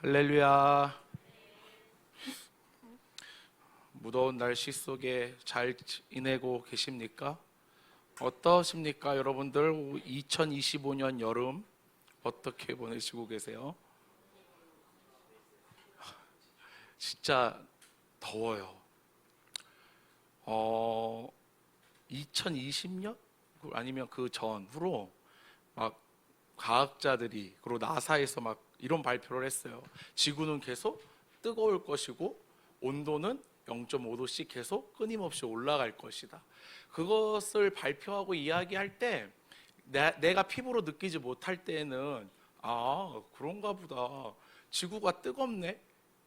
할렐루야. 무더운 날씨 속에 잘 지내고 계십니까? 어떠십니까? 여러분들 2025년 여름 어떻게 보내시고 계세요? 진짜 더워요. 2020년 아니면 그 전후로 막 과학자들이 그리고 나사에서 막 이런 발표를 했어요. 지구는 계속 뜨거울 것이고 온도는 0.5도씩 계속 끊임없이 올라갈 것이다. 그것을 발표하고 이야기할 때 내가 피부로 느끼지 못할 때는 그런가 보다. 지구가 뜨겁네.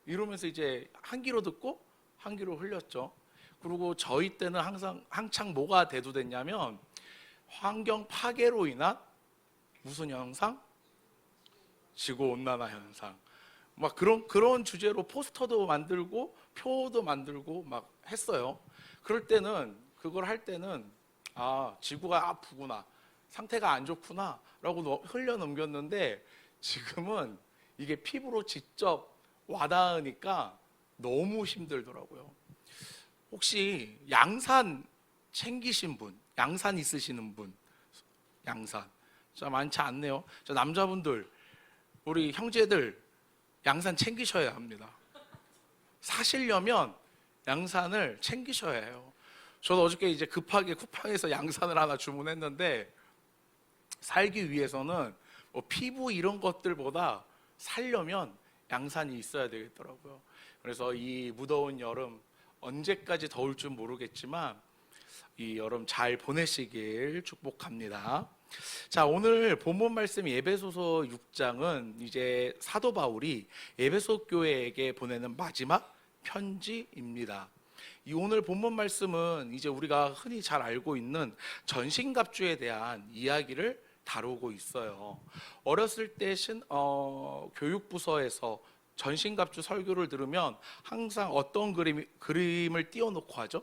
이러면서 이제 한 귀로 듣고 한 귀로 흘렸죠. 그리고 저희 때는 항상 한창 뭐가 대두됐냐면 환경 파괴로 인한 무슨 현상? 지구 온난화 현상. 막 그런 주제로 포스터도 만들고 표도 만들고 막 했어요. 그럴 때는 그걸 할 때는 지구가 아프구나, 상태가 안 좋구나라고 흘려 넘겼는데 지금은 이게 피부로 직접 와닿으니까 너무 힘들더라고요. 혹시 양산 챙기신 분, 양산 있으시는 분, 양산 자 많지 않네요. 자 남자분들, 우리 형제들 양산 챙기셔야 합니다. 사시려면 양산을 챙기셔야 해요. 저도 어저께 이제 급하게 쿠팡에서 양산을 하나 주문했는데 살기 위해서는 뭐 피부 이런 것들보다 살려면 양산이 있어야 되겠더라고요. 그래서 이 무더운 여름 언제까지 더울 줄 모르겠지만 이 여름 잘 보내시길 축복합니다. 자, 오늘 본문 말씀 에베소서 6장은 이제 사도 바울이 에베소 교회에게 보내는 마지막 편지입니다. 이 오늘 본문 말씀은 이제 우리가 흔히 잘 알고 있는 전신갑주에 대한 이야기를 다루고 있어요. 어렸을 때 교육부서에서 전신갑주 설교를 들으면 항상 어떤 그림을 띄워놓고 하죠?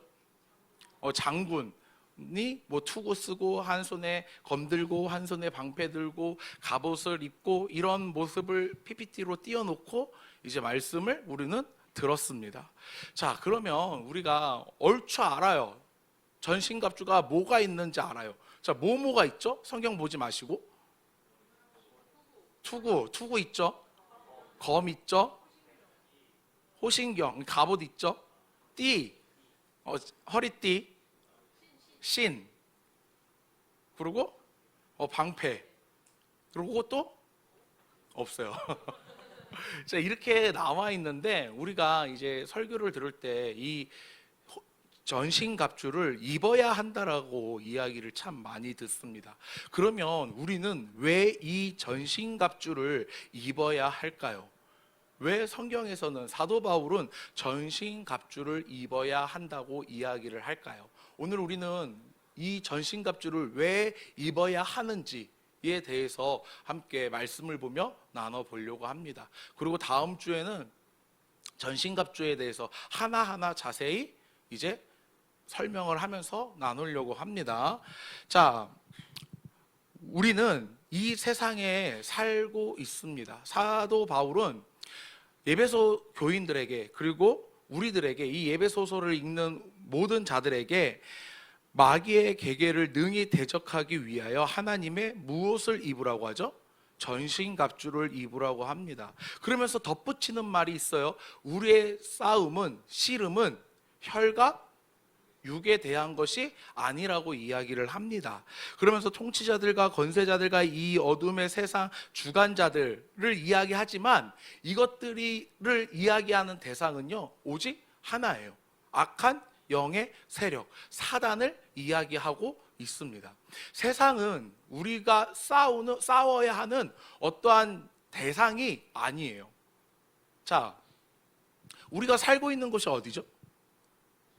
장군이 뭐 투구 쓰고 한 손에 검 들고 한 손에 방패 들고 갑옷을 입고 이런 모습을 PPT로 띄워놓고 이제 말씀을 우리는 들었습니다. 자, 그러면 우리가 얼추 알아요. 전신갑주가 뭐가 있는지 알아요. 자, 뭐가 있죠? 성경 보지 마시고. 투구 있죠? 검 있죠? 호신경, 갑옷 있죠? 띠, 허리띠, 신, 그리고 방패, 그리고 또 없어요. 자, 이렇게 나와 있는데 우리가 이제 설교를 들을 때 이 전신갑주를 입어야 한다라고 이야기를 참 많이 듣습니다. 그러면 우리는 왜 이 전신갑주를 입어야 할까요? 왜 성경에서는 사도 바울은 전신갑주를 입어야 한다고 이야기를 할까요? 오늘 우리는 이 전신갑주를 왜 입어야 하는지에 대해서 함께 말씀을 보며 나눠보려고 합니다. 그리고 다음 주에는 전신갑주에 대해서 하나하나 자세히 이제 설명을 하면서 나누려고 합니다. 자, 우리는 이 세상에 살고 있습니다. 사도 바울은 에베소 교인들에게 그리고 우리들에게 이 에베소서를 읽는 모든 자들에게 마귀의 계계를 능히 대적하기 위하여 하나님의 무엇을 입으라고 하죠? 전신갑주를 입으라고 합니다. 그러면서 덧붙이는 말이 있어요. 우리의 싸움은, 씨름은 혈과 육에 대한 것이 아니라고 이야기를 합니다. 그러면서 통치자들과 권세자들과 이 어둠의 세상 주관자들을 이야기하지만 이것들을 이야기하는 대상은요 오직 하나예요. 악한 영의 세력, 사단을 이야기하고 있습니다. 세상은 우리가 싸워야 하는 어떠한 대상이 아니에요. 자, 우리가 살고 있는 곳이 어디죠?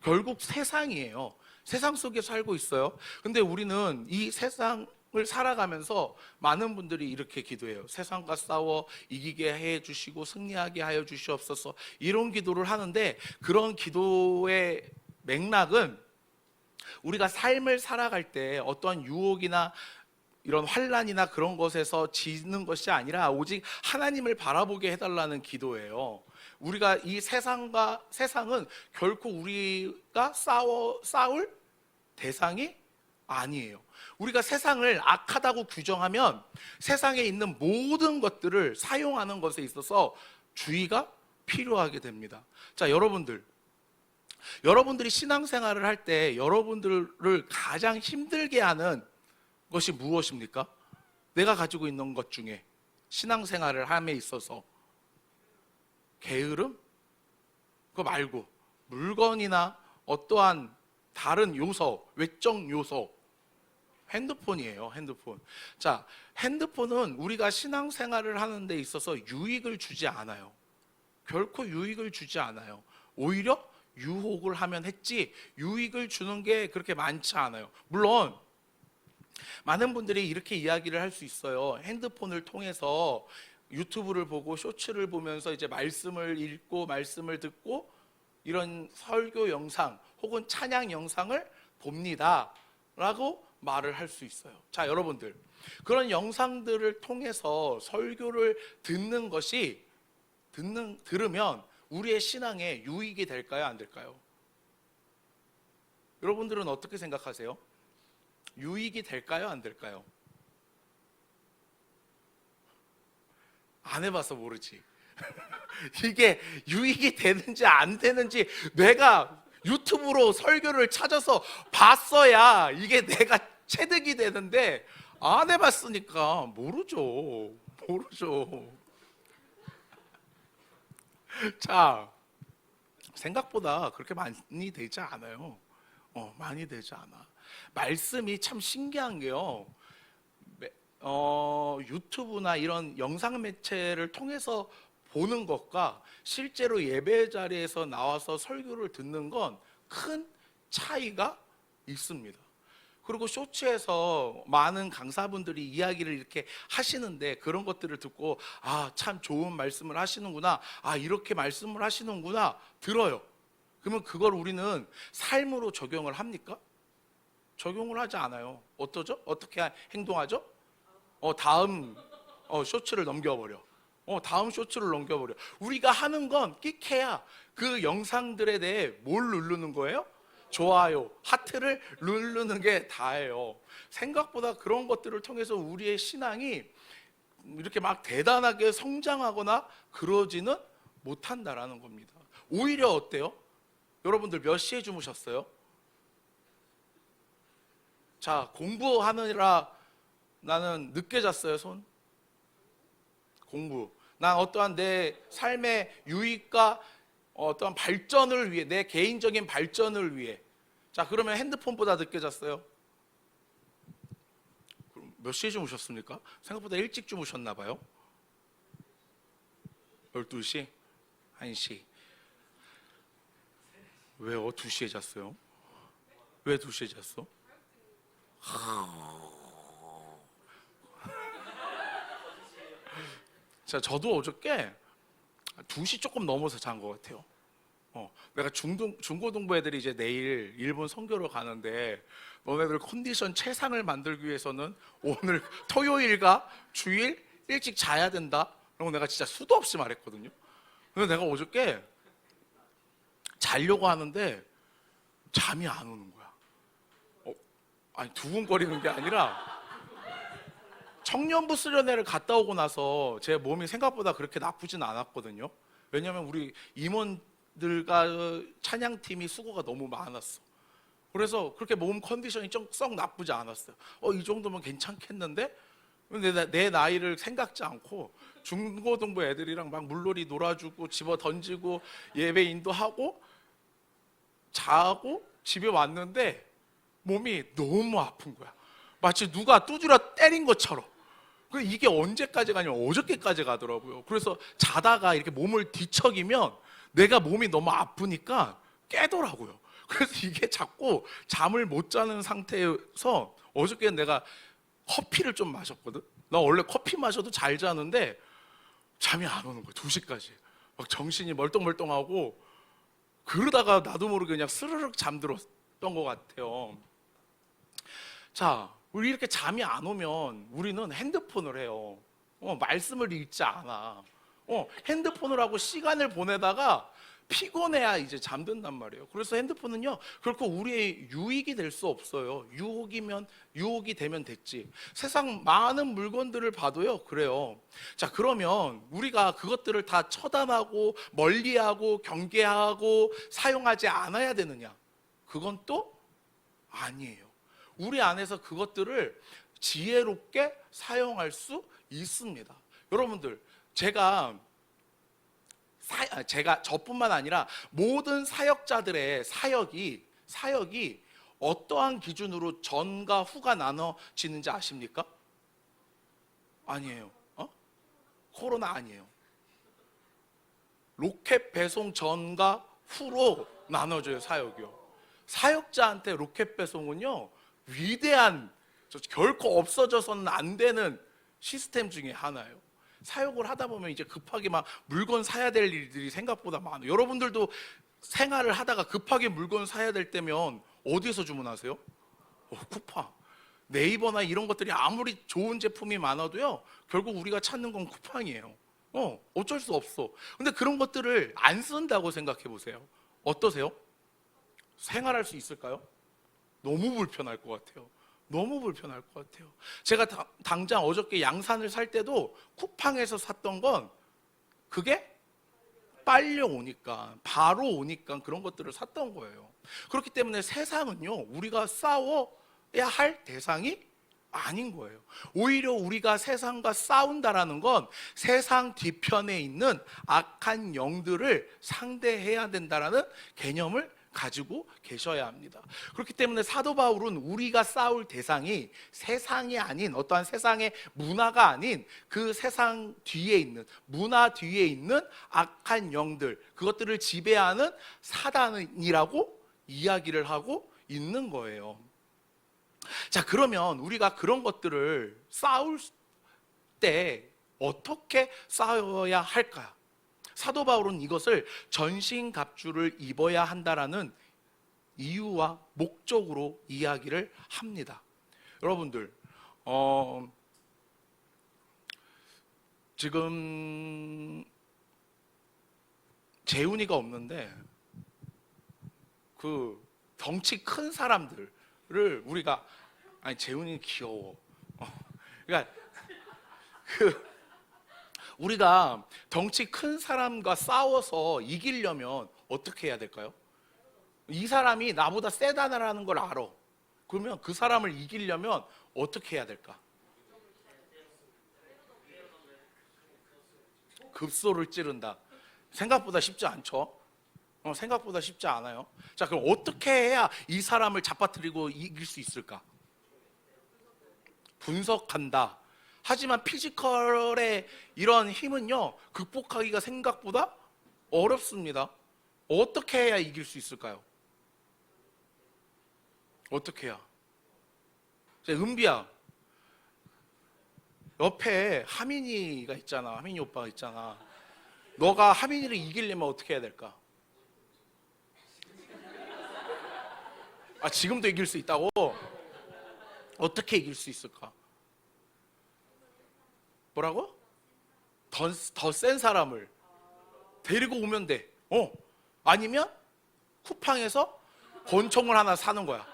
결국 세상이에요. 세상 속에 살고 있어요. 근데 우리는 이 세상을 살아가면서 많은 분들이 이렇게 기도해요. 세상과 싸워 이기게 해 주시고 승리하게 하여 주시옵소서, 이런 기도를 하는데 그런 기도의 맥락은 우리가 삶을 살아갈 때 어떠한 유혹이나 이런 환난이나 그런 것에서 지는 것이 아니라 오직 하나님을 바라보게 해달라는 기도예요. 우리가 이 세상은 결코 우리가 싸울 대상이 아니에요. 우리가 세상을 악하다고 규정하면 세상에 있는 모든 것들을 사용하는 것에 있어서 주의가 필요하게 됩니다. 자, 여러분들이 신앙생활을 할 때 여러분들을 가장 힘들게 하는 것이 무엇입니까? 내가 가지고 있는 것 중에 신앙생활을 함에 있어서 게으름? 그거 말고 물건이나 어떠한 다른 요소, 외적 요소, 핸드폰이에요. 핸드폰. 자, 핸드폰은 우리가 신앙생활을 하는 데 있어서 유익을 주지 않아요. 결코 유익을 주지 않아요. 오히려 유혹을 하면 했지 유익을 주는 게 그렇게 많지 않아요. 물론 많은 분들이 이렇게 이야기를 할 수 있어요. 핸드폰을 통해서 유튜브를 보고 쇼츠를 보면서 이제 말씀을 읽고 말씀을 듣고 이런 설교 영상 혹은 찬양 영상을 봅니다 라고 말을 할 수 있어요. 자, 여러분들, 그런 영상들을 통해서 설교를 듣는 것이 들으면 우리의 신앙에 유익이 될까요? 안 될까요? 여러분들은 어떻게 생각하세요? 유익이 될까요? 안 될까요? 안 해봐서 모르지. 이게 유익이 되는지 안 되는지 내가 유튜브로 설교를 찾아서 봤어야 이게 내가 체득이 되는데 안 해봤으니까 모르죠. 자, 생각보다 그렇게 많이 되지 않아요. 많이 되지 않아. 말씀이 참 신기한 게요. 유튜브나 이런 영상 매체를 통해서 보는 것과 실제로 예배 자리에서 나와서 설교를 듣는 건 큰 차이가 있습니다. 그리고 쇼츠에서 많은 강사분들이 이야기를 이렇게 하시는데 그런 것들을 듣고 참 좋은 말씀을 하시는구나, 이렇게 말씀을 하시는구나 들어요. 그러면 그걸 우리는 삶으로 적용을 합니까? 적용을 하지 않아요. 어떠죠? 어떻게 행동하죠? 다음 쇼츠를 넘겨버려. 다음 쇼츠를 넘겨버려. 우리가 하는 건 끽해야 그 영상들에 대해 뭘 누르는 거예요? 좋아요, 하트를 누르는 게 다예요. 생각보다 그런 것들을 통해서 우리의 신앙이 이렇게 막 대단하게 성장하거나 그러지는 못한다라는 겁니다. 오히려 어때요? 여러분들 몇 시에 주무셨어요? 자, 공부하느라 나는 늦게 잤어요, 손? 공부. 난 어떠한 내 삶의 유익과 어떠한 발전을 위해, 내 개인적인 발전을 위해. 자, 그러면 핸드폰보다 늦게 잤어요? 그럼 몇 시에 주무셨습니까? 생각보다 일찍 주무셨나 봐요. 12시? 1시? 왜요? 2시에 잤어요? 왜 2시에 잤어? 자, 저도 어저께 2시 조금 넘어서 잔 것 같아요. 내가 중고등부 애들이 이제 내일 일본 선교로 가는데 너네들 컨디션 최상을 만들기 위해서는 오늘 토요일과 주일 일찍 자야 된다. 그리고 내가 진짜 수도 없이 말했거든요. 근데 내가 어저께 자려고 하는데 잠이 안 오는 거야. 아니, 두근거리는 게 아니라 청년부 수련회를 갔다 오고 나서 제 몸이 생각보다 그렇게 나쁘진 않았거든요. 왜냐하면 우리 임원들과 찬양팀이 수고가 너무 많았어. 그래서 그렇게 몸 컨디션이 좀 썩 나쁘지 않았어요. 이 정도면 괜찮겠는데? 근데 내 나이를 생각지 않고 중고등부 애들이랑 막 물놀이 놀아주고 집어 던지고 예배 인도하고 자고 집에 왔는데 몸이 너무 아픈 거야. 마치 누가 두드려 때린 것처럼. 이게 언제까지 가냐면 어저께까지 가더라고요. 그래서 자다가 이렇게 몸을 뒤척이면 내가 몸이 너무 아프니까 깨더라고요. 그래서 이게 자꾸 잠을 못 자는 상태에서 어저께는 내가 커피를 좀 마셨거든. 나 원래 커피 마셔도 잘 자는데 잠이 안 오는 거야. 2시까지 막 정신이 멀뚱멀뚱하고 그러다가 나도 모르게 그냥 스르륵 잠들었던 것 같아요. 자, 우리 이렇게 잠이 안 오면 우리는 핸드폰을 해요. 말씀을 읽지 않아. 핸드폰을 하고 시간을 보내다가 피곤해야 이제 잠든단 말이에요. 그래서 핸드폰은요, 결코 우리의 유익이 될 수 없어요. 유혹이 되면 됐지. 세상 많은 물건들을 봐도요, 그래요. 자, 그러면 우리가 그것들을 다 처단하고 멀리하고 경계하고 사용하지 않아야 되느냐? 그건 또 아니에요. 우리 안에서 그것들을 지혜롭게 사용할 수 있습니다. 여러분들, 제가 저뿐만 아니라 모든 사역자들의 사역이 어떠한 기준으로 전과 후가 나눠지는지 아십니까? 아니에요. 코로나 아니에요. 로켓 배송 전과 후로 나눠져요, 사역이요. 사역자한테 로켓 배송은요, 위대한, 결코 없어져서는 안 되는 시스템 중에 하나예요. 사역을 하다 보면 이제 급하게 막 물건 사야 될 일들이 생각보다 많아요. 여러분들도 생활을 하다가 급하게 물건 사야 될 때면 어디에서 주문하세요? 쿠팡. 네이버나 이런 것들이 아무리 좋은 제품이 많아도요, 결국 우리가 찾는 건 쿠팡이에요. 어쩔 수 없어. 근데 그런 것들을 안 쓴다고 생각해 보세요. 어떠세요? 생활할 수 있을까요? 너무 불편할 것 같아요. 너무 불편할 것 같아요. 제가 당장 어저께 양산을 살 때도 쿠팡에서 샀던 건 그게 빨려 오니까, 바로 오니까 그런 것들을 샀던 거예요. 그렇기 때문에 세상은요, 우리가 싸워야 할 대상이 아닌 거예요. 오히려 우리가 세상과 싸운다라는 건 세상 뒤편에 있는 악한 영들을 상대해야 된다라는 개념을 가지고 계셔야 합니다. 그렇기 때문에 사도 바울은 우리가 싸울 대상이 세상이 아닌, 어떠한 세상의 문화가 아닌 그 세상 뒤에 있는, 문화 뒤에 있는 악한 영들, 그것들을 지배하는 사단이라고 이야기를 하고 있는 거예요. 자, 그러면 우리가 그런 것들을 싸울 때 어떻게 싸워야 할까? 사도 바울은 이것을 전신갑주를 입어야 한다라는 이유와 목적으로 이야기를 합니다. 여러분들, 지금 재훈이가 없는데 그 덩치 큰 사람들을 우리가, 아니 재훈이는 귀여워. 그러니까 우리가 덩치 큰 사람과 싸워서 이기려면 어떻게 해야 될까요? 이 사람이 나보다 세다라는 걸 알아. 그러면 그 사람을 이기려면 어떻게 해야 될까? 급소를 찌른다. 생각보다 쉽지 않죠? 생각보다 쉽지 않아요. 자, 그럼 어떻게 해야 이 사람을 잡아뜨리고 이길 수 있을까? 분석한다. 하지만 피지컬의 이런 힘은요, 극복하기가 생각보다 어렵습니다. 어떻게 해야 이길 수 있을까요? 어떻게 해야? 은비야, 옆에 하민이가 있잖아. 하민이 오빠가 있잖아. 너가 하민이를 이기려면 어떻게 해야 될까? 지금도 이길 수 있다고? 어떻게 이길 수 있을까? 뭐라고? 더 센 사람을 데리고 오면 돼. 아니면 쿠팡에서 권총을 하나 사는 거야.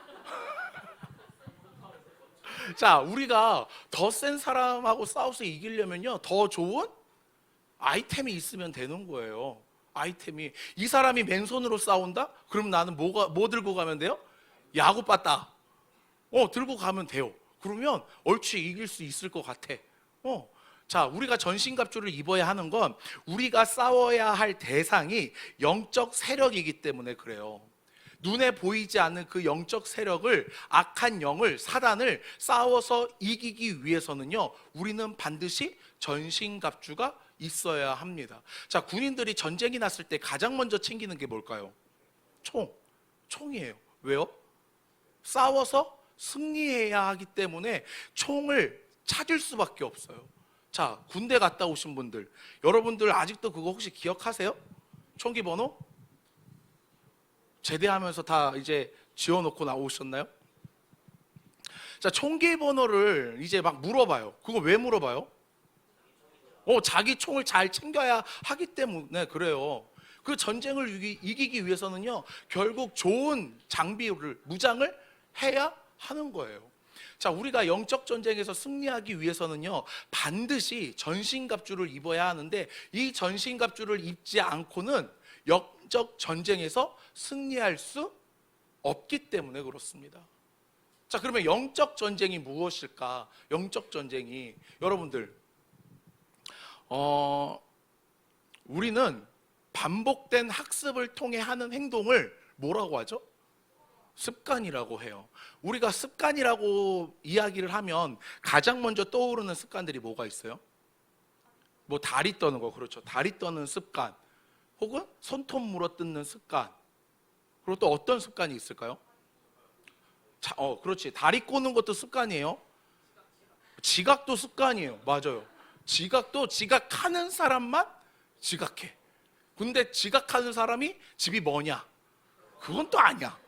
자, 우리가 더 센 사람하고 싸워서 이기려면요, 더 좋은 아이템이 있으면 되는 거예요. 아이템이. 이 사람이 맨손으로 싸운다? 그럼 나는 뭐 들고 가면 돼요? 야구 빠따. 들고 가면 돼요. 그러면 얼추 이길 수 있을 것 같아. 자, 우리가 전신갑주를 입어야 하는 건 우리가 싸워야 할 대상이 영적 세력이기 때문에 그래요. 눈에 보이지 않는 그 영적 세력을, 악한 영을, 사단을 싸워서 이기기 위해서는요, 우리는 반드시 전신갑주가 있어야 합니다. 자, 군인들이 전쟁이 났을 때 가장 먼저 챙기는 게 뭘까요? 총이에요. 왜요? 싸워서 승리해야 하기 때문에 총을 찾을 수밖에 없어요. 자, 군대 갔다 오신 분들, 여러분들 아직도 그거 혹시 기억하세요? 총기 번호? 제대하면서 다 이제 지어놓고 나오셨나요? 자, 총기 번호를 이제 막 물어봐요. 그거 왜 물어봐요? 자기 총을 잘 챙겨야 하기 때문에 그래요. 그 전쟁을 이기기 위해서는요, 결국 좋은 장비를, 무장을 해야 하는 거예요. 자, 우리가 영적 전쟁에서 승리하기 위해서는요, 반드시 전신갑주를 입어야 하는데, 이 전신갑주를 입지 않고는 영적 전쟁에서 승리할 수 없기 때문에 그렇습니다. 자, 그러면 영적 전쟁이 무엇일까? 영적 전쟁이, 여러분들, 우리는 반복된 학습을 통해 하는 행동을 뭐라고 하죠? 습관이라고 해요. 우리가 습관이라고 이야기를 하면 가장 먼저 떠오르는 습관들이 뭐가 있어요? 뭐 다리 떠는 거, 그렇죠. 다리 떠는 습관, 혹은 손톱 물어뜯는 습관. 그리고 또 어떤 습관이 있을까요? 그렇지. 다리 꼬는 것도 습관이에요. 지각도 습관이에요. 맞아요. 지각도 지각하는 사람만 지각해. 근데 지각하는 사람이 집이 뭐냐? 그건 또 아니야.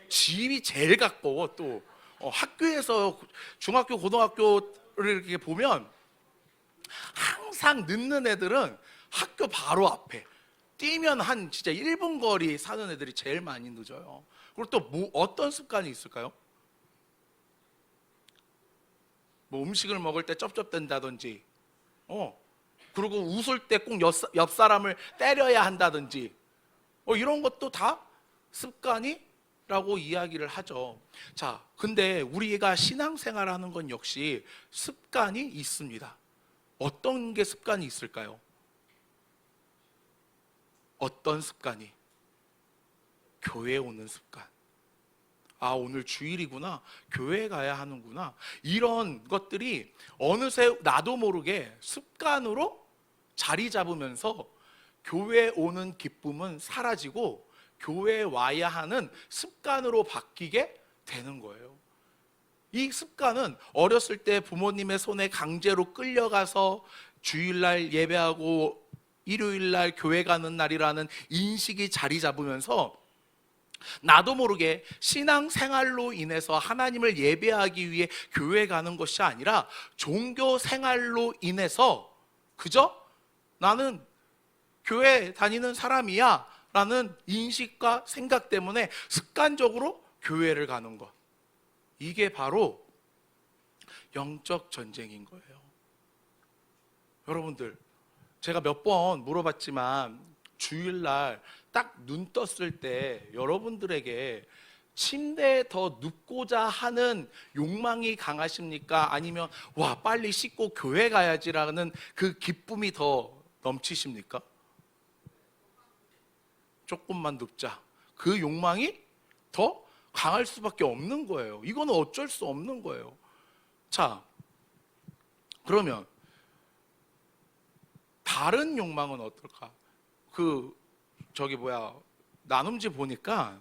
집이 제일 가까워. 또 학교에서 중학교, 고등학교를 이렇게 보면 항상 늦는 애들은 학교 바로 앞에 뛰면 한 진짜 1분 거리 사는 애들이 제일 많이 늦어요. 그리고 또 어떤 습관이 있을까요? 뭐 음식을 먹을 때 쩝쩝댄다든지, 그리고 웃을 때 꼭 옆 사람을 때려야 한다든지, 이런 것도 다 습관이라고 이야기를 하죠. 자, 근데 우리가 신앙생활 하는 건 역시 습관이 있습니다. 어떤 게 습관이 있을까요? 어떤 습관이? 교회에 오는 습관. 오늘 주일이구나, 교회 가야 하는구나, 이런 것들이 어느새 나도 모르게 습관으로 자리 잡으면서 교회에 오는 기쁨은 사라지고 교회에 와야 하는 습관으로 바뀌게 되는 거예요. 이 습관은 어렸을 때 부모님의 손에 강제로 끌려가서 주일날 예배하고 일요일날 교회 가는 날이라는 인식이 자리 잡으면서 나도 모르게 신앙생활로 인해서 하나님을 예배하기 위해 교회 가는 것이 아니라 종교 생활로 인해서 그저 나는 교회 다니는 사람이야 라는 인식과 생각 때문에 습관적으로 교회를 가는 것, 이게 바로 영적 전쟁인 거예요. 여러분들, 제가 몇 번 물어봤지만 주일날 딱 눈 떴을 때 여러분들에게 침대에 더 눕고자 하는 욕망이 강하십니까? 아니면 와, 빨리 씻고 교회 가야지라는 그 기쁨이 더 넘치십니까? 조금만 눕자, 그 욕망이 더 강할 수밖에 없는 거예요. 이거는 어쩔 수 없는 거예요. 자, 그러면 다른 욕망은 어떨까? 나눔지 보니까,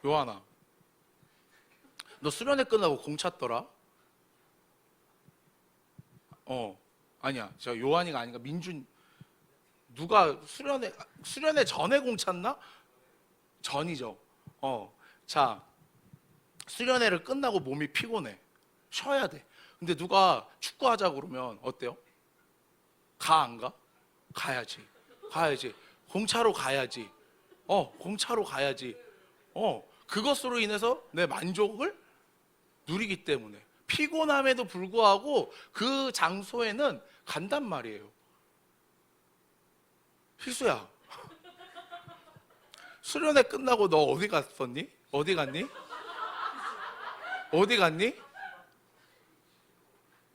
요한아, 너 수련회 끝나고 공 찼더라? 아니야, 저 요한이가 아닌가, 민준, 누가 수련회 전에 공 찼나? 전이죠. 자, 수련회를 끝나고 몸이 피곤해, 쉬어야 돼. 근데 누가 축구하자고 그러면 어때요? 안 가? 가야지. 공차로 가야지. 공차로 가야지. 그것으로 인해서 내 만족을 누리기 때문에 피곤함에도 불구하고 그 장소에는 간단 말이에요. 희수야, 수련회 끝나고 너 어디 갔었니? 어디 갔니?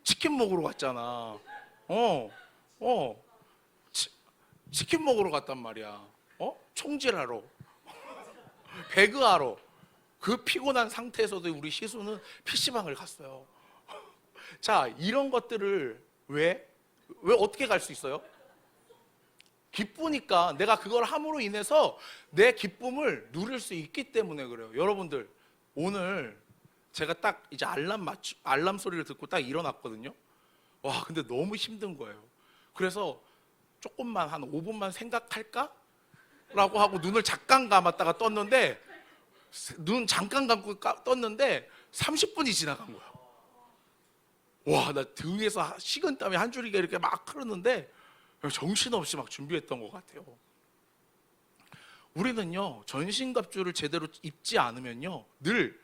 치킨 먹으러 갔잖아. 치킨 먹으러 갔단 말이야. 총질하러, 배그하러. 그 피곤한 상태에서도 우리 시수는 PC방을 갔어요. 자, 이런 것들을 왜 어떻게 갈 수 있어요? 기쁘니까. 내가 그걸 함으로 인해서 내 기쁨을 누릴 수 있기 때문에 그래요. 여러분들, 오늘 제가 딱 이제 알람 소리를 듣고 딱 일어났거든요. 와, 근데 너무 힘든 거예요. 그래서 조금만, 한 5분만 생각할까? 라고 하고 눈을 잠깐 감았다가 떴는데, 눈 잠깐 감고 떴는데 30분이 지나간 거야. 와, 나 등에서 식은땀이 한 줄기가 이렇게 막 흐르는데 정신없이 막 준비했던 것 같아요. 우리는요, 전신갑주를 제대로 입지 않으면요, 늘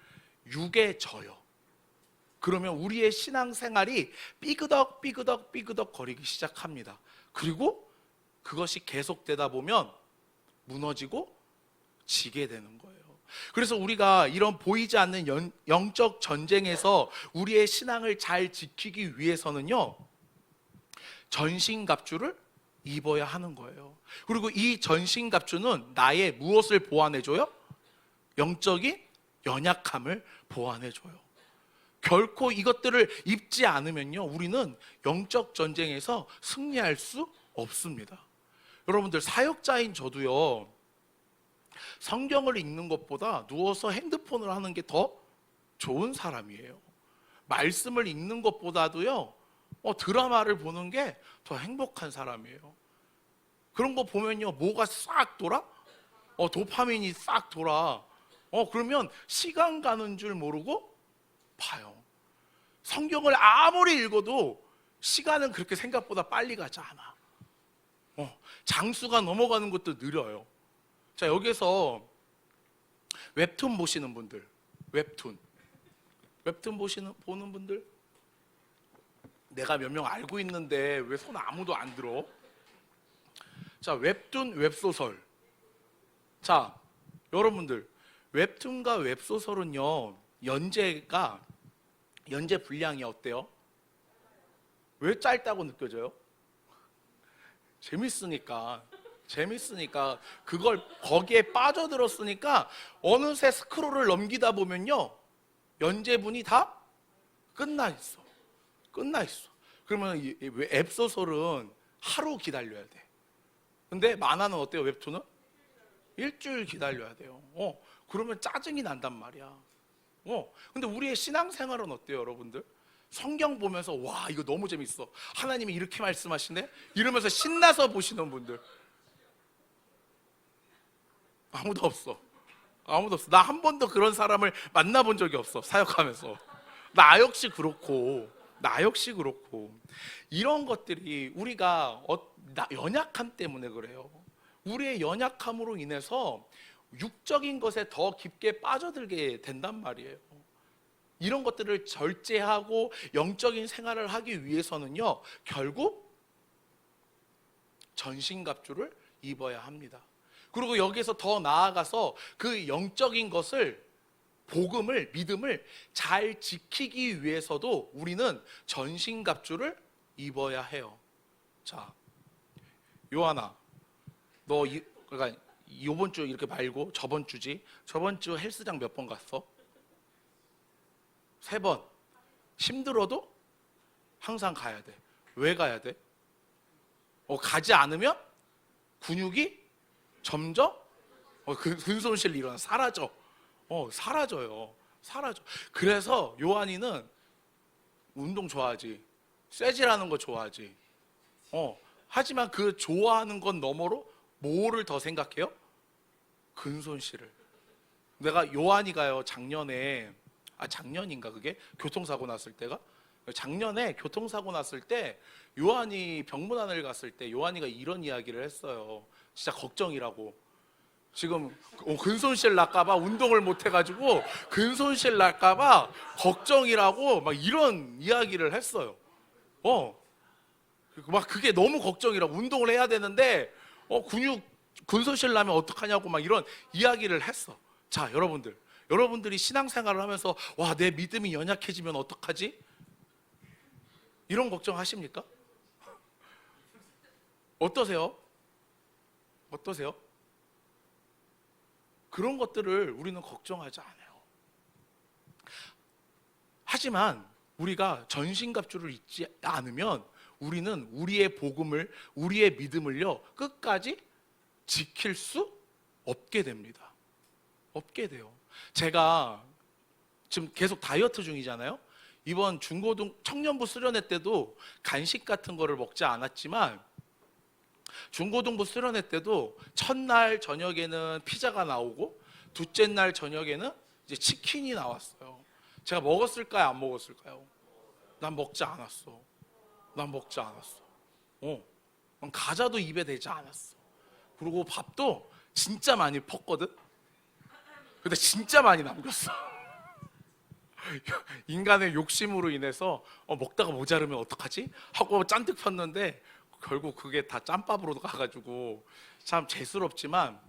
육에 져요. 그러면 우리의 신앙생활이 삐그덕 거리기 시작합니다. 그리고 그것이 계속되다 보면 무너지고 지게 되는 거예요. 그래서 우리가 이런 보이지 않는 영적 전쟁에서 우리의 신앙을 잘 지키기 위해서는요, 전신갑주를 입어야 하는 거예요. 그리고 이 전신갑주는 나의 무엇을 보완해줘요? 영적인 연약함을 보완해줘요. 결코 이것들을 입지 않으면요, 우리는 영적 전쟁에서 승리할 수 없습니다. 여러분들, 사역자인 저도요, 성경을 읽는 것보다 누워서 핸드폰을 하는 게 더 좋은 사람이에요. 말씀을 읽는 것보다도요, 드라마를 보는 게 더 행복한 사람이에요. 그런 거 보면요, 뭐가 싹 돌아? 도파민이 싹 돌아. 그러면 시간 가는 줄 모르고 봐요. 성경을 아무리 읽어도 시간은 그렇게 생각보다 빨리 가지 않아. 장수가 넘어가는 것도 느려요. 자, 여기서 웹툰 보시는 분들, 웹툰 보는 분들, 내가 몇 명 알고 있는데 왜 손 아무도 안 들어? 자, 웹툰, 웹소설. 자, 여러분들, 웹툰과 웹소설은요, 연재 분량이 어때요? 왜 짧다고 느껴져요? 재밌으니까 그걸 거기에 빠져들었으니까 어느새 스크롤을 넘기다 보면요, 연재분이 다 끝나 있어. 그러면 웹소설은 하루 기다려야 돼. 근데 만화는 어때요? 웹툰은? 일주일 기다려야 돼요. 그러면 짜증이 난단 말이야. 근데 우리의 신앙생활은 어때요, 여러분들? 성경 보면서 와, 이거 너무 재밌어, 하나님이 이렇게 말씀하시네, 이러면서 신나서 보시는 분들 아무도 없어. 나 한 번도 그런 사람을 만나본 적이 없어, 사역하면서. 나 역시 그렇고 이런 것들이 우리가 연약함 때문에 그래요. 우리의 연약함으로 인해서 육적인 것에 더 깊게 빠져들게 된단 말이에요. 이런 것들을 절제하고 영적인 생활을 하기 위해서는요, 결국 전신갑주를 입어야 합니다. 그리고 여기서 더 나아가서 그 영적인 것을, 복음을, 믿음을 잘 지키기 위해서도 우리는 전신갑주를 입어야 해요. 자, 요한아, 너 그러니까 이번 주 이렇게 말고 저번 주 헬스장 몇 번 갔어? 3번. 힘들어도 항상 가야 돼. 왜 가야 돼? 가지 않으면 근육이 점점 근손실 일어나, 사라져요. 그래서 요한이는 운동 좋아하지, 쇠질하는 거 좋아하지. 하지만 그 좋아하는 건 너머로 뭐를 더 생각해요? 근손실을. 내가 요한이가요, 작년인가 그게? 교통사고 났을 때가? 작년에 교통사고 났을 때 요한이 병문안을 갔을 때 요한이가 이런 이야기를 했어요. 진짜 걱정이라고. 지금 근손실 날까봐 운동을 못 해가지고 근손실 날까봐 걱정이라고 막 이런 이야기를 했어요. 막 그게 너무 걱정이라고, 운동을 해야 되는데 근육 근손실 나면 어떡하냐고 막 이런 이야기를 했어. 자, 여러분들이 신앙생활을 하면서 와, 내 믿음이 연약해지면 어떡하지? 이런 걱정하십니까? 어떠세요? 그런 것들을 우리는 걱정하지 않아요. 하지만 우리가 전신갑주를 입지 않으면 우리는 우리의 복음을, 우리의 믿음을요, 끝까지 지킬 수 없게 됩니다. 없게 돼요. 제가 지금 계속 다이어트 중이잖아요. 이번 중고등 청년부 수련회 때도 간식 같은 거를 먹지 않았지만, 중고등부 수련회 때도 첫날 저녁에는 피자가 나오고 둘째 날 저녁에는 이제 치킨이 나왔어요. 제가 먹었을까요? 안 먹었을까요? 난 먹지 않았어. 난 먹지 않았어. 난 과자도 입에 대지 않았어. 그리고 밥도 진짜 많이 펐거든. 근데 진짜 많이 남겼어. 인간의 욕심으로 인해서 먹다가 모자르면 어떡하지? 하고 잔뜩 폈는데 결국 그게 다 짬밥으로 가가지고 참 재수롭지만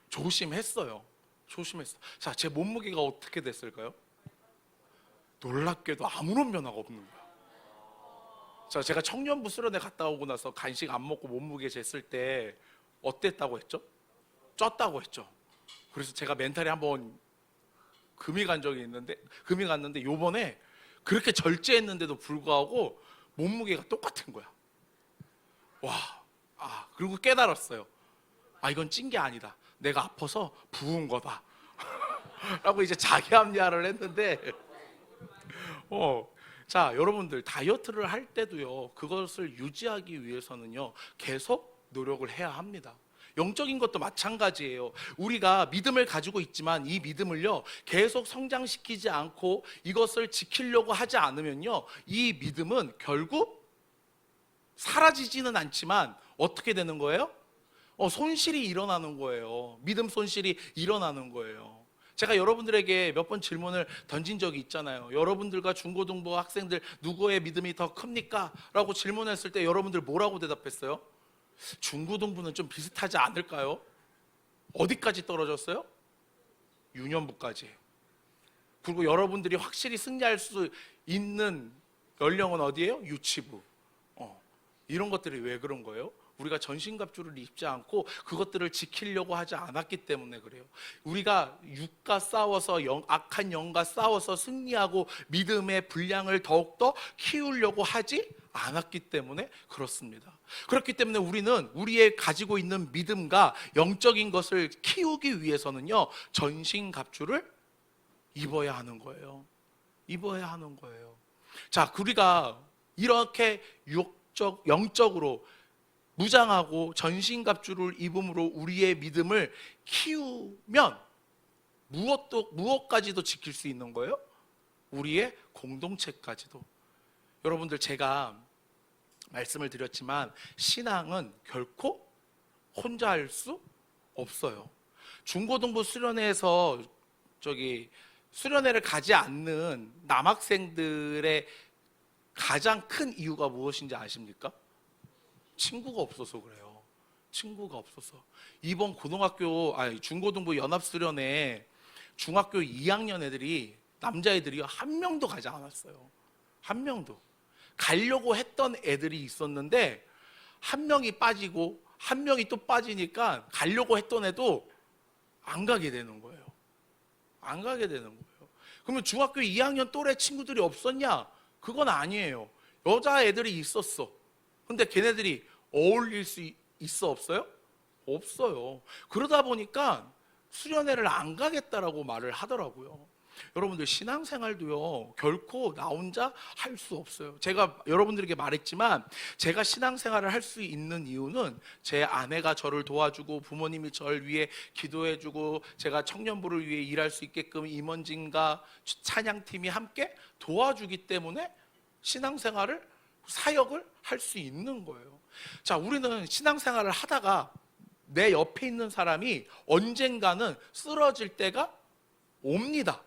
조심했어요. 조심했어. 자, 제 몸무게가 어떻게 됐을까요? 놀랍게도 아무런 변화가 없는 거야. 자, 제가 청년부 수련회 갔다 오고 나서 간식 안 먹고 몸무게 쟀을 때 어땠다고 했죠? 쪘다고 했죠. 그래서 제가 멘탈이 한번 금이 간 적이 있는데, 금이 갔는데 요번에 그렇게 절제했는데도 불구하고 몸무게가 똑같은 거야. 와, 그리고 깨달았어요. 이건 찐 게 아니다. 내가 아파서 부은 거다. 라고 이제 자기 합리화를 했는데, 자, 여러분들 다이어트를 할 때도요, 그것을 유지하기 위해서는요, 계속 노력을 해야 합니다. 영적인 것도 마찬가지예요. 우리가 믿음을 가지고 있지만 이 믿음을요, 계속 성장시키지 않고 이것을 지키려고 하지 않으면요, 이 믿음은 결국 사라지지는 않지만 어떻게 되는 거예요? 손실이 일어나는 거예요. 믿음 손실이 일어나는 거예요. 제가 여러분들에게 몇 번 질문을 던진 적이 있잖아요. 여러분들과 중고등부 학생들 누구의 믿음이 더 큽니까? 라고 질문했을 때 여러분들 뭐라고 대답했어요? 중고등부는 좀 비슷하지 않을까요? 어디까지 떨어졌어요? 유년부까지. 그리고 여러분들이 확실히 승리할 수 있는 연령은 어디예요? 유치부. 이런 것들이 왜 그런 거예요? 우리가 전신갑주를 입지 않고 그것들을 지키려고 하지 않았기 때문에 그래요. 우리가 육과 싸워서 악한 영과 싸워서 승리하고 믿음의 분량을 더욱더 키우려고 하지 않았기 때문에 그렇습니다. 그렇기 때문에 우리는 우리의 가지고 있는 믿음과 영적인 것을 키우기 위해서는요, 전신갑주를 입어야 하는 거예요. 입어야 하는 거예요. 자, 우리가 이렇게 영적으로 무장하고 전신갑주를 입음으로 우리의 믿음을 키우면 무엇까지도 지킬 수 있는 거예요? 우리의 공동체까지도. 여러분들, 제가 말씀을 드렸지만 신앙은 결코 혼자 할 수 없어요. 중고등부 수련회에서 수련회를 가지 않는 남학생들의 가장 큰 이유가 무엇인지 아십니까? 친구가 없어서 그래요. 친구가 없어서. 이번 중고등부 연합수련회 중학교 2학년 애들이, 남자애들이 한 명도 가지 않았어요. 한 명도. 가려고 했던 애들이 있었는데 한 명이 빠지고 한 명이 또 빠지니까 가려고 했던 애도 안 가게 되는 거예요. 안 가게 되는 거예요. 그러면 중학교 2학년 또래 친구들이 없었냐? 그건 아니에요. 여자애들이 있었어. 근데 걔네들이 어울릴 수 있어, 없어요? 없어요. 그러다 보니까 수련회를 안 가겠다라고 말을 하더라고요. 여러분들, 신앙생활도요, 결코 나 혼자 할 수 없어요. 제가 여러분들에게 말했지만 제가 신앙생활을 할 수 있는 이유는 제 아내가 저를 도와주고 부모님이 저를 위해 기도해주고 제가 청년부를 위해 일할 수 있게끔 임원진과 찬양팀이 함께 도와주기 때문에 신앙생활을, 사역을 할 수 있는 거예요. 자, 우리는 신앙생활을 하다가 내 옆에 있는 사람이 언젠가는 쓰러질 때가 옵니다.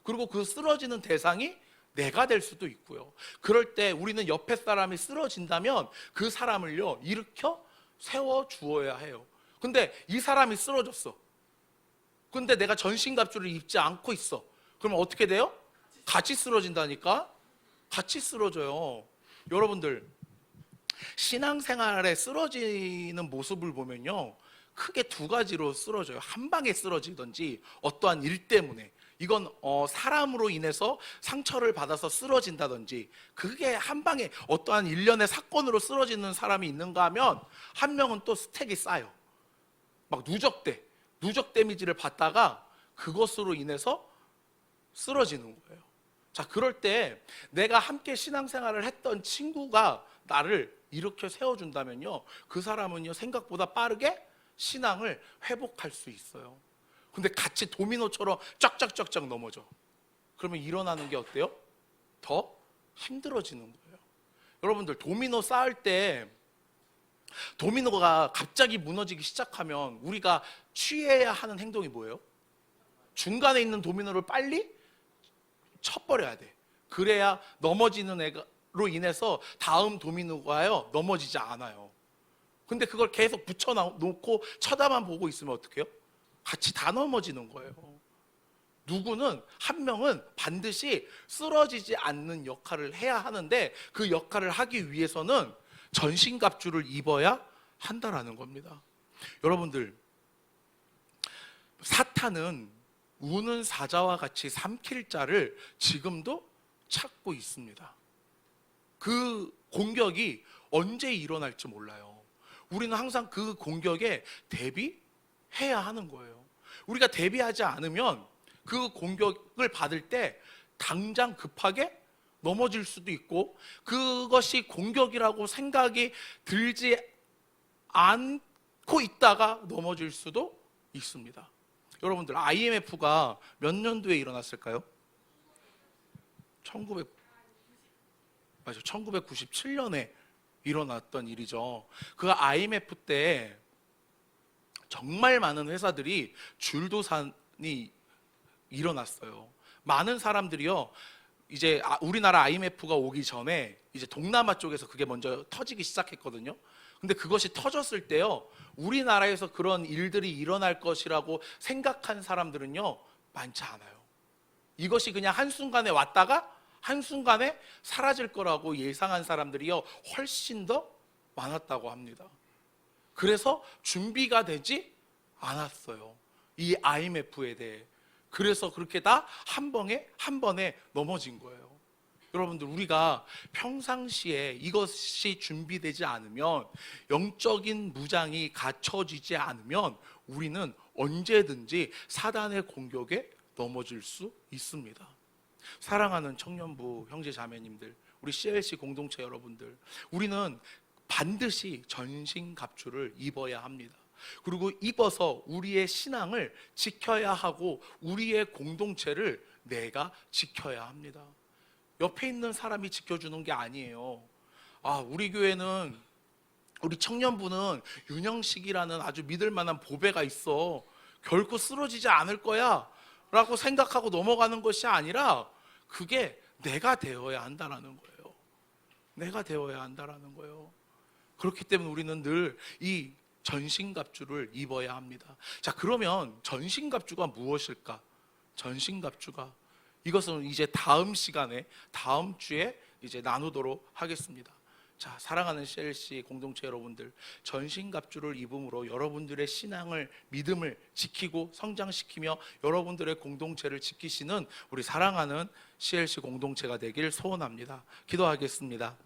그리고 그 쓰러지는 대상이 내가 될 수도 있고요. 그럴 때 우리는 옆에 사람이 쓰러진다면 그 사람을요, 일으켜 세워 주어야 해요. 근데 이 사람이 쓰러졌어. 근데 내가 전신갑주를 입지 않고 있어. 그러면 어떻게 돼요? 같이 쓰러진다니까? 같이 쓰러져요. 여러분들, 신앙생활에 쓰러지는 모습을 보면요, 크게 두 가지로 쓰러져요. 한 방에 쓰러지든지 어떠한 일 때문에, 이건 사람으로 인해서 상처를 받아서 쓰러진다든지, 그게 한 방에 어떠한 일련의 사건으로 쓰러지는 사람이 있는가 하면 한 명은 또 스택이 쌓여. 막 누적 데미지를 받다가 그것으로 인해서 쓰러지는 거예요. 자, 그럴 때 내가 함께 신앙생활을 했던 친구가 나를 일으켜 세워준다면요, 그 사람은요, 생각보다 빠르게 신앙을 회복할 수 있어요. 근데 같이 도미노처럼 쫙쫙쫙쫙 넘어져. 그러면 일어나는 게 어때요? 더 힘들어지는 거예요. 여러분들 도미노 쌓을 때 도미노가 갑자기 무너지기 시작하면 우리가 취해야 하는 행동이 뭐예요? 중간에 있는 도미노를 빨리 쳐버려야 돼. 그래야 넘어지는 애로 인해서 다음 도미노가요 넘어지지 않아요. 근데 그걸 계속 붙여놓고 쳐다만 보고 있으면 어떡해요? 같이 다 넘어지는 거예요. 누구는 한 명은 반드시 쓰러지지 않는 역할을 해야 하는데 그 역할을 하기 위해서는 전신갑주를 입어야 한다라는 겁니다. 여러분들, 사탄은 우는 사자와 같이 삼킬 자를 지금도 찾고 있습니다. 그 공격이 언제 일어날지 몰라요. 우리는 항상 그 공격에 대비해야 하는 거예요. 우리가 대비하지 않으면 그 공격을 받을 때 당장 급하게 넘어질 수도 있고 그것이 공격이라고 생각이 들지 않고 있다가 넘어질 수도 있습니다. 여러분들, IMF가 몇 년도에 일어났을까요? 1997년에 일어났던 일이죠. 그 IMF 때 정말 많은 회사들이 줄도산이 일어났어요. 많은 사람들이요, 이제 우리나라 IMF가 오기 전에 이제 동남아 쪽에서 그게 먼저 터지기 시작했거든요. 근데 그것이 터졌을 때요, 우리나라에서 그런 일들이 일어날 것이라고 생각한 사람들은요 많지 않아요. 이것이 그냥 한순간에 왔다가 한순간에 사라질 거라고 예상한 사람들이요 훨씬 더 많았다고 합니다. 그래서 준비가 되지 않았어요, 이 IMF에 대해. 그래서 그렇게 다 한 번에 넘어진 거예요. 여러분들, 우리가 평상시에 이것이 준비되지 않으면, 영적인 무장이 갖춰지지 않으면 우리는 언제든지 사단의 공격에 넘어질 수 있습니다. 사랑하는 청년부 형제 자매님들, 우리 CLC 공동체 여러분들, 우리는 반드시 전신갑주를 입어야 합니다. 그리고 입어서 우리의 신앙을 지켜야 하고 우리의 공동체를 내가 지켜야 합니다. 옆에 있는 사람이 지켜주는 게 아니에요. 우리 교회는, 우리 청년부는 윤영식이라는 아주 믿을 만한 보배가 있어, 결코 쓰러지지 않을 거야 라고 생각하고 넘어가는 것이 아니라 그게 내가 되어야 한다는 거예요. 내가 되어야 한다는 거예요. 그렇기 때문에 우리는 늘 이 전신갑주를 입어야 합니다. 자, 그러면 전신갑주가 무엇일까? 전신갑주가, 이것은 이제 다음 시간에, 다음 주에 이제 나누도록 하겠습니다. 자, 사랑하는 CLC 공동체 여러분들, 전신갑주를 입음으로 여러분들의 신앙을, 믿음을 지키고 성장시키며 여러분들의 공동체를 지키시는 우리 사랑하는 CLC 공동체가 되길 소원합니다. 기도하겠습니다.